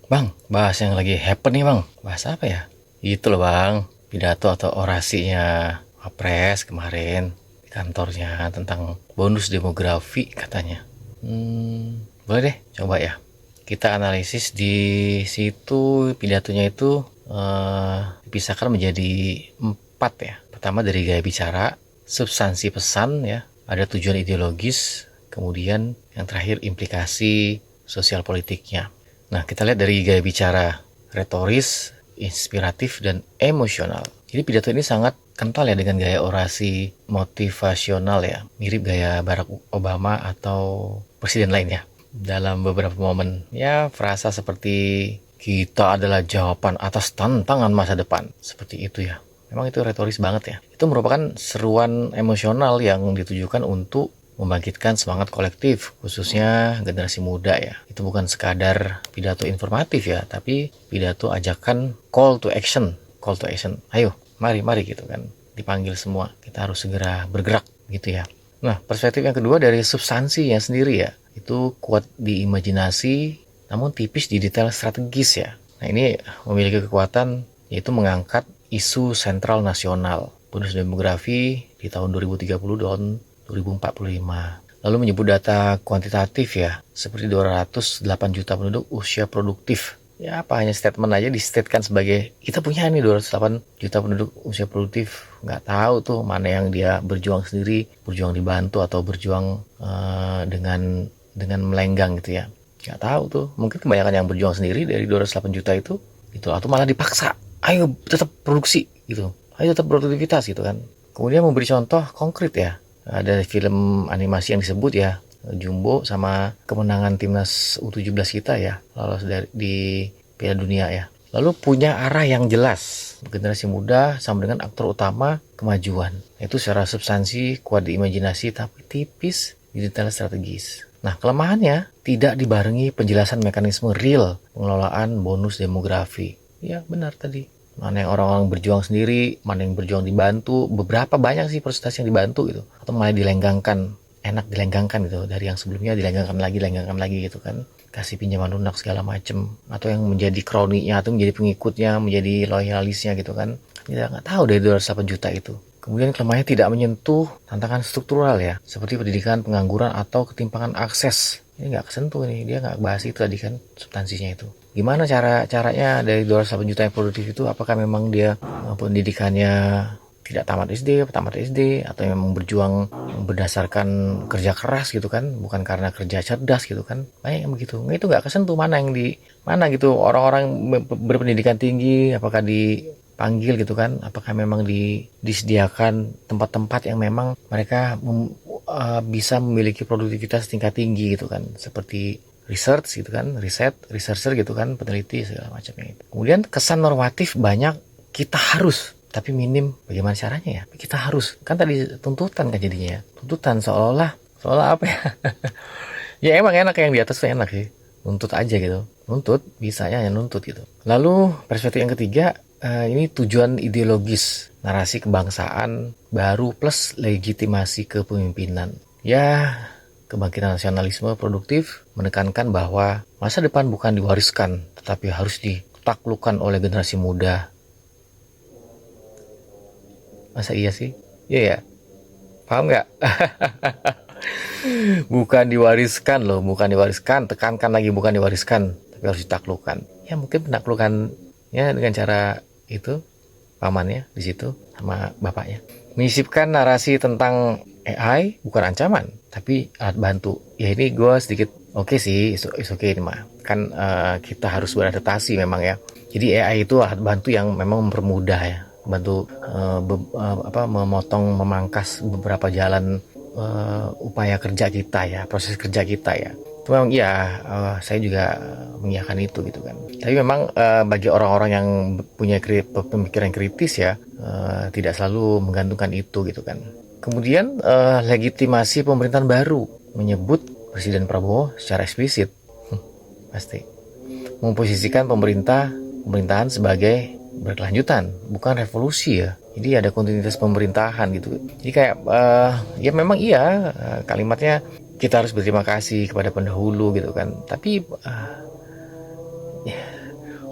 Bang, bahas yang lagi happen nih bang. Bahas apa ya? Itu loh bang, pidato atau orasinya Wapres kemarin di kantornya tentang bonus demografi katanya. Boleh deh, coba ya. Kita analisis di situ pidatonya itu dipisahkan menjadi 4 ya. Pertama dari gaya bicara, substansi pesan ya, ada tujuan ideologis, kemudian yang terakhir implikasi sosial politiknya. Nah, kita lihat dari gaya bicara, retoris, inspiratif, dan emosional. Jadi pidato ini sangat kental ya dengan gaya orasi motivasional ya, mirip gaya Barack Obama atau presiden lainnya. Dalam beberapa momen, ya frasa seperti kita adalah jawaban atas tantangan masa depan. Seperti itu ya. Memang itu retoris banget ya. Itu merupakan seruan emosional yang ditujukan untuk membangkitkan semangat kolektif, khususnya generasi muda ya. Itu bukan sekadar pidato informatif ya, tapi pidato ajakan call to action. Call to action, ayo, mari gitu kan. Dipanggil semua, kita harus segera bergerak gitu ya. Nah, perspektif yang kedua dari substansinya sendiri ya. Itu kuat di imajinasi, namun tipis di detail strategis ya. Nah, ini memiliki kekuatan yaitu mengangkat isu sentral nasional, bonus demografi di tahun 2030 dan 2045. Lalu menyebut data kuantitatif ya, seperti 208 juta penduduk usia produktif. Ya apa hanya statement aja di-statekan sebagai kita punya nih 208 juta penduduk usia produktif. Nggak tahu tuh mana yang dia berjuang sendiri, berjuang dibantu atau berjuang dengan melenggang gitu ya. Nggak tahu tuh, mungkin kebanyakan yang berjuang sendiri dari 208 juta itu atau malah dipaksa. Ayo tetap produksi gitu. Ayo tetap produktivitas gitu kan. Kemudian memberi contoh konkret ya. Ada film animasi yang disebut ya Jumbo sama kemenangan timnas U17 kita ya lolos di Piala Dunia ya. Lalu punya arah yang jelas, generasi muda sama dengan aktor utama kemajuan. Itu secara substansi kuat di imajinasi tapi tipis di detail strategis. Nah, kelemahannya tidak dibarengi penjelasan mekanisme real pengelolaan bonus demografi. Ya benar tadi, mana yang orang-orang berjuang sendiri, mana yang berjuang dibantu, beberapa banyak sih persentase yang dibantu gitu, atau malah dilenggangkan, enak dilenggangkan gitu, dari yang sebelumnya dilenggangkan lagi gitu kan, kasih pinjaman lunak segala macem, atau yang menjadi kroniknya, atau menjadi pengikutnya, menjadi loyalisnya gitu kan, kita nggak tahu dari 208 juta itu. Kemudian kelemahannya tidak menyentuh tantangan struktural ya, seperti pendidikan, pengangguran, atau ketimpangan akses. Ini nggak kesentuh nih, dia nggak bahas itu tadi kan, substansinya itu. Gimana caranya dari 208 juta yang produktif itu, apakah memang dia pendidikannya tidak tamat SD, tamat SD, atau memang berjuang berdasarkan kerja keras gitu kan, bukan karena kerja cerdas gitu kan, banyak yang begitu. Nah, itu nggak kesentuh mana gitu orang-orang berpendidikan tinggi, apakah dipanggil gitu kan, apakah memang disediakan tempat-tempat yang memang mereka bisa memiliki produktivitas tingkat tinggi gitu kan, seperti research gitu kan, researcher gitu kan, peneliti segala macamnya itu. Kemudian kesan normatif banyak, kita harus, tapi minim bagaimana caranya ya. Kita harus, kan tadi tuntutan kan jadinya ya. Tuntutan seolah apa ya? Ya emang enak yang di atas tuh enak sih. Nuntut aja gitu. Nuntut, bisanya hanya nuntut gitu. Lalu perspektif yang ketiga, ini tujuan ideologis, narasi kebangsaan baru plus legitimasi kepemimpinan. Ya, kebangkitan nasionalisme produktif menekankan bahwa masa depan bukan diwariskan, tetapi harus ditaklukkan oleh generasi muda. Masa iya sih? Iya ya? Paham nggak? Bukan diwariskan loh, bukan diwariskan. Tekankan lagi, bukan diwariskan, tapi harus ditaklukkan. Ya mungkin penaklukannya dengan cara itu, pamannya di situ sama bapaknya. Menyisipkan narasi tentang AI bukan ancaman, tapi alat bantu. Ya ini gue sedikit oke sih, is okay ini mah. Kan kita harus beradaptasi memang ya. Jadi AI itu alat bantu yang memang mempermudah ya, bantu memotong, memangkas beberapa jalan upaya kerja kita ya, proses kerja kita ya. Itu memang iya, saya juga mengiyakan itu gitu kan. Tapi memang bagi orang-orang yang punya pemikiran kritis ya, tidak selalu menggantungkan itu gitu kan. Kemudian legitimasi pemerintahan baru, menyebut Presiden Prabowo secara eksplisit, pasti memposisikan pemerintahan sebagai berkelanjutan, bukan revolusi ya. Jadi ada kontinuitas pemerintahan gitu. Jadi kayak ya memang iya, kalimatnya kita harus berterima kasih kepada pendahulu gitu kan. Tapi ya,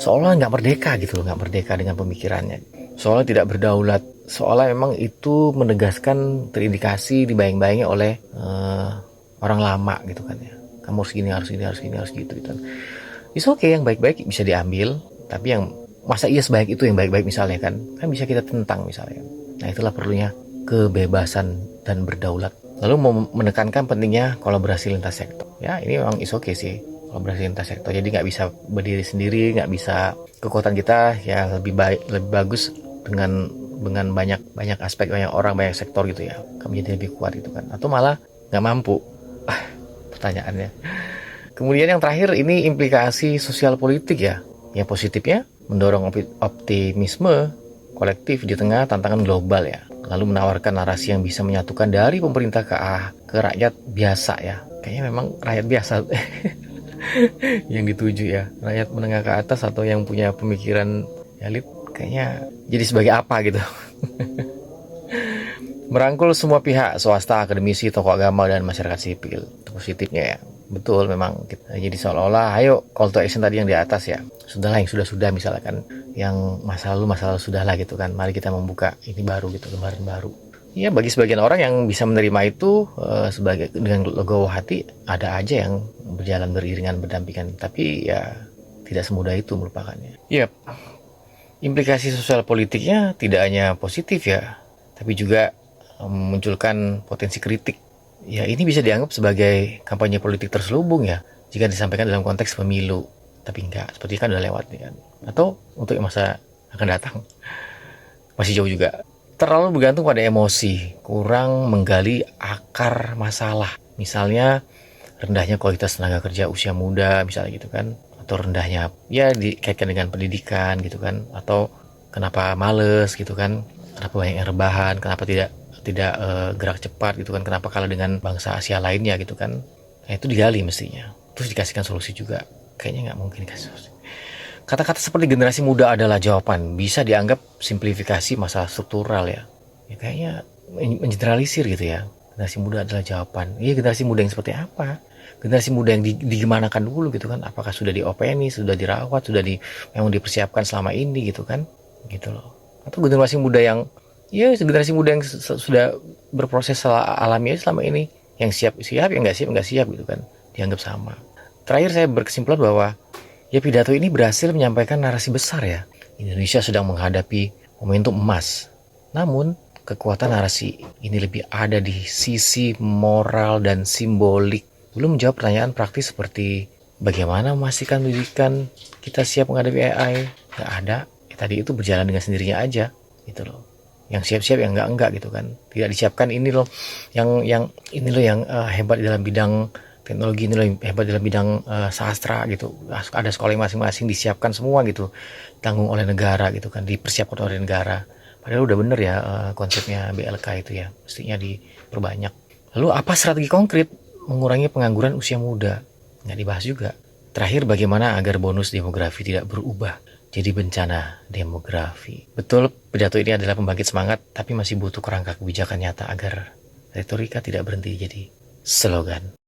seolah nggak merdeka gitu loh, nggak merdeka dengan pemikirannya, seolah tidak berdaulat, seolah memang itu menegaskan, terindikasi, dibayang-bayangi oleh orang lama gitu kan ya. Kamu harus gini, harus gini, harus gini, harus gitu gitu. It's okay, yang baik-baik bisa diambil, tapi yang masa iya sebaik itu yang baik-baik misalnya kan bisa kita tentang misalnya. Nah itulah perlunya kebebasan dan berdaulat. Lalu mau menekankan pentingnya kolaborasi lintas sektor. Ya ini memang is okay sih, kolaborasi lintas sektor. Jadi nggak bisa berdiri sendiri, nggak bisa, kekuatan kita ya lebih baik, lebih bagus dengan banyak aspek, banyak orang, banyak sektor gitu ya. Kamu jadi lebih kuat gitu kan. Atau malah nggak mampu. Pertanyaannya. Kemudian yang terakhir ini implikasi sosial politik ya. Yang positifnya mendorong optimisme kolektif di tengah tantangan global ya. Lalu menawarkan narasi yang bisa menyatukan dari pemerintah ke rakyat biasa ya. Kayaknya memang rakyat biasa yang dituju ya. Rakyat menengah ke atas atau yang punya pemikiran elit kayaknya jadi sebagai apa gitu. Merangkul semua pihak, swasta, akademisi, tokoh agama, dan masyarakat sipil. Itu positifnya ya. Betul, memang kita jadi seolah-olah ayo call to action tadi yang di atas ya. Sudahlah yang sudah-sudah misalkan, yang masa lalu sudahlah gitu kan. Mari kita membuka ini baru gitu, lembaran baru. Ya bagi sebagian orang yang bisa menerima itu sebagai dengan legowo hati, ada aja yang berjalan beriringan berdampingan, tapi ya tidak semudah itu melupakannya. Yep. Implikasi sosial politiknya tidak hanya positif ya, tapi juga memunculkan potensi kritik. Ya ini bisa dianggap sebagai kampanye politik terselubung ya, jika disampaikan dalam konteks pemilu. Tapi enggak, seperti kan udah lewat nih kan. Atau untuk masa akan datang. Masih jauh juga. Terlalu bergantung pada emosi, kurang menggali akar masalah. Misalnya rendahnya kualitas tenaga kerja usia muda misalnya gitu kan. Atau rendahnya ya dikaitkan dengan pendidikan gitu kan. Atau kenapa males gitu kan. Kenapa banyak yang rebahan, kenapa tidak gerak cepat gitu kan, kenapa kalah dengan bangsa Asia lainnya gitu kan. Nah itu digali mestinya, terus dikasihkan solusi juga. Kayaknya nggak mungkin dikasih solusi. Kata-kata seperti generasi muda adalah jawaban bisa dianggap simplifikasi masalah struktural ya. Ya kayaknya mengeneralisir gitu ya. Generasi muda adalah jawaban. Iya, generasi muda yang seperti apa? Generasi muda yang digimanakan dulu gitu kan. Apakah sudah diopeni, sudah dirawat, memang dipersiapkan selama ini gitu kan. Gitu loh. Atau generasi muda yang generasi muda yang sudah berproses alamiah selama ini, yang siap, yang nggak siap gitu kan, dianggap sama. Terakhir saya berkesimpulan bahwa ya pidato ini berhasil menyampaikan narasi besar ya. Indonesia sedang menghadapi momentum emas. Namun kekuatan narasi ini lebih ada di sisi moral dan simbolik. Belum menjawab pertanyaan praktis seperti bagaimana memastikan pendidikan kita siap menghadapi AI. Nggak ada. Tadi itu berjalan dengan sendirinya aja gitu loh. Yang siap-siap yang enggak gitu kan, tidak disiapkan. Ini loh yang ini loh yang hebat dalam bidang teknologi, ini loh yang hebat dalam bidang sastra gitu, ada sekolah masing-masing disiapkan semua gitu, tanggung oleh negara gitu kan, dipersiapkan oleh negara. Padahal udah bener ya konsepnya BLK itu ya, mestinya diperbanyak. Lalu apa strategi konkret mengurangi pengangguran usia muda? Nggak dibahas juga. Terakhir, bagaimana agar bonus demografi tidak berubah jadi bencana demografi. Betul, pidato ini adalah pembangkit semangat, tapi masih butuh kerangka kebijakan nyata agar retorika tidak berhenti jadi slogan.